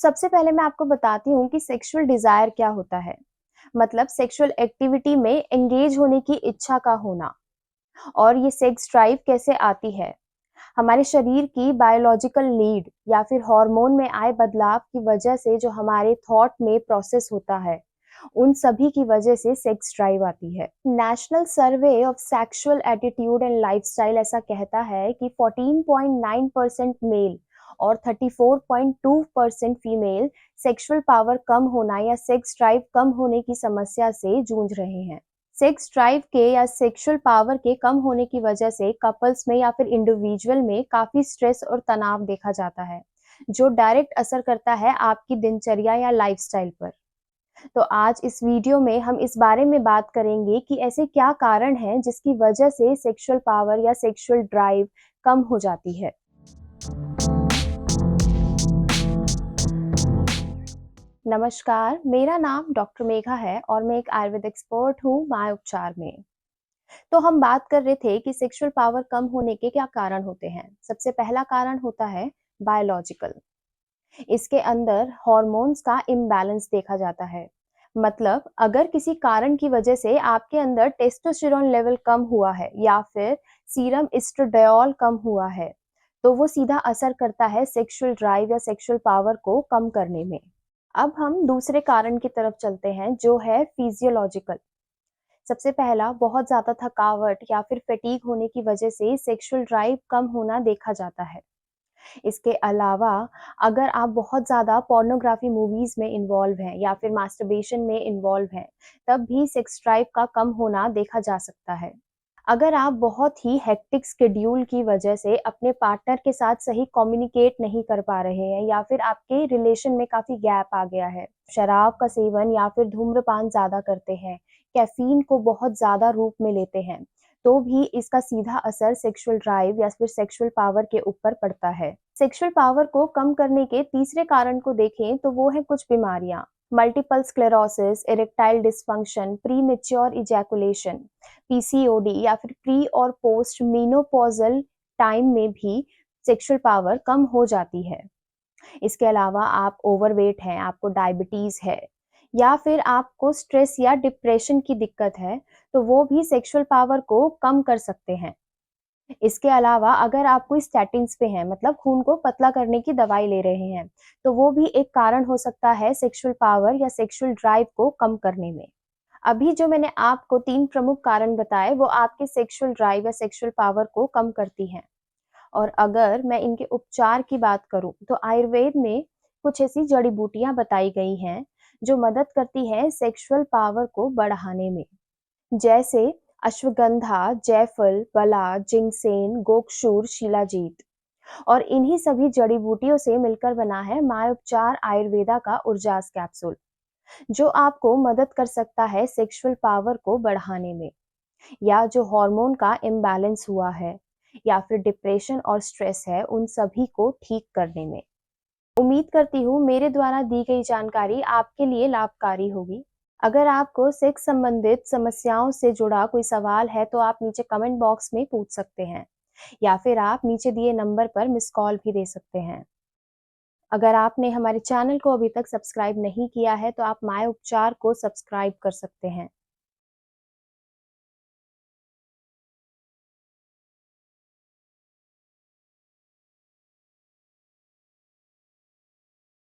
सबसे पहले मैं आपको बताती हूँ कि सेक्सुअल डिज़ायर क्या होता है। मतलब सेक्सुअल एक्टिविटी में एंगेज होने की इच्छा का होना। और ये सेक्स ड्राइव कैसे आती है? हमारे शरीर की बायोलॉजिकल नीड या फिर हार्मोन में आए बदलाव की वजह से जो हमारे थॉट में प्रोसेस होता है, उन सभी की वजह से सेक्स ड्राइव आती है। National survey of sexual attitude and lifestyle ऐसा कहता है कि 14.9% मेल और 34.2% फीमेल सेक्सुअल पावर कम होना या सेक्स ड्राइव कम होने की समस्या से जूझ रहे हैं। सेक्स ड्राइव के या सेक्सुअल पावर के कम होने की वजह से कपल्स में या फिर इंडिविजुअल में काफी स्ट्रेस और तनाव देखा जाता है, जो डायरेक्ट असर करता है आपकी दिनचर्या या लाइफस्टाइल पर। तो आज इस वीडियो में हम इस बारे में बात करेंगे कि ऐसे क्या कारण हैं जिसकी वजह से सेक्सुअल पावर या सेक्सुअल ड्राइव कम हो जाती है। नमस्कार, मेरा नाम डॉक्टर मेघा है और मैं एक आयुर्वेद एक्सपर्ट हूँ माय उपचार में। तो हम बात कर रहे थे कि सेक्सुअल पावर कम होने के क्या कारण होते हैं। सबसे पहला कारण होता है बायोलॉजिकल। इसके अंदर हार्मोन्स का इम्बैलेंस देखा जाता है। मतलब अगर किसी कारण की वजह से आपके अंदर टेस्टोस्टेरोन लेवल कम हुआ है या फिर सीरम एस्ट्राडियोल कम हुआ है, तो वो सीधा असर करता है सेक्सुअल ड्राइव या सेक्सुअल पावर को कम करने में। अब हम दूसरे कारण की तरफ चलते हैं, जो है फिजियोलॉजिकल। सबसे पहला, बहुत ज़्यादा थकावट या फिर फैटीग होने की वजह से सेक्सुअल ड्राइव कम होना देखा जाता है। इसके अलावा अगर आप बहुत ज़्यादा पोर्नोग्राफी मूवीज़ में इन्वॉल्व हैं या फिर मास्टरबेशन में इन्वॉल्व हैं, तब भी सेक्स ड्राइव का कम होना देखा जा सकता है। अगर आप बहुत ही हेक्टिक शेड्यूल की वजह से अपने पार्टनर के साथ सही कम्युनिकेट नहीं कर पा रहे हैं या फिर आपके रिलेशन में काफ़ी गैप आ गया है, शराब का सेवन या फिर धूम्रपान ज़्यादा करते हैं, कैफ़ीन को बहुत ज़्यादा रूप में लेते हैं, तो भी इसका सीधा असर सेक्सुअल ड्राइव या फिर सेक्सुअल पावर के ऊपर पड़ता है। सेक्सुअल पावर को कम करने के तीसरे कारण को देखें तो वो है कुछ बीमारियां। Multiple sclerosis, erectile dysfunction, premature ejaculation, PCOD या फिर प्री और पोस्ट मेनोपॉजल टाइम में भी सेक्सुअल पावर कम हो जाती है। इसके अलावा आप ओवरवेट हैं, आपको डायबिटीज है या फिर आपको स्ट्रेस या डिप्रेशन की दिक्कत है, तो वो भी सेक्सुअल पावर को कम कर सकते हैं। इसके अलावा अगर आप कोई स्टैटिन्स पे हैं, मतलब खून को पतला करने की दवाई ले रहे हैं, तो वो भी एक कारण हो सकता है सेक्सुअल पावर या सेक्सुअल ड्राइव को कम करने में। अभी जो मैंने आपको 3 प्रमुख कारण बताए, वो आपके सेक्सुअल ड्राइव या सेक्सुअल पावर को कम करती हैं। और अगर मैं इनके उपचार की बात करूँ, तो आयुर्वेद में कुछ ऐसी जड़ी-बूटियाँ बताई गई हैं, जो मदद करती हैं सेक्सुअल पावर को बढ़ाने में। जैसे अश्वगंधा, जायफल, बला, जिंकसेन, गोकशूर, शिलाजीत। और इन्हीं सभी जड़ी-बूटियों से मिलकर बना है माय उपचार आयुर्वेदा का ऊर्जास कैप्सूल, जो आपको मदद कर सकता है सेक्सुअल पावर को बढ़ाने में, या जो हार्मोन का इम्बैलेंस हुआ है या फिर डिप्रेशन और स्ट्रेस है, उन सभी को ठीक करने में। उम्मीद करती हूँ मेरे द्वारा दी गई जानकारी आपके लिए लाभकारी होगी। अगर आपको सेक्स संबंधित समस्याओं से जुड़ा कोई सवाल है, तो आप नीचे कमेंट बॉक्स में पूछ सकते हैं या फिर आप नीचे दिए नंबर पर मिस कॉल भी दे सकते हैं। अगर आपने हमारे चैनल को अभी तक सब्सक्राइब नहीं किया है, तो आप माय उपचार को सब्सक्राइब कर सकते हैं।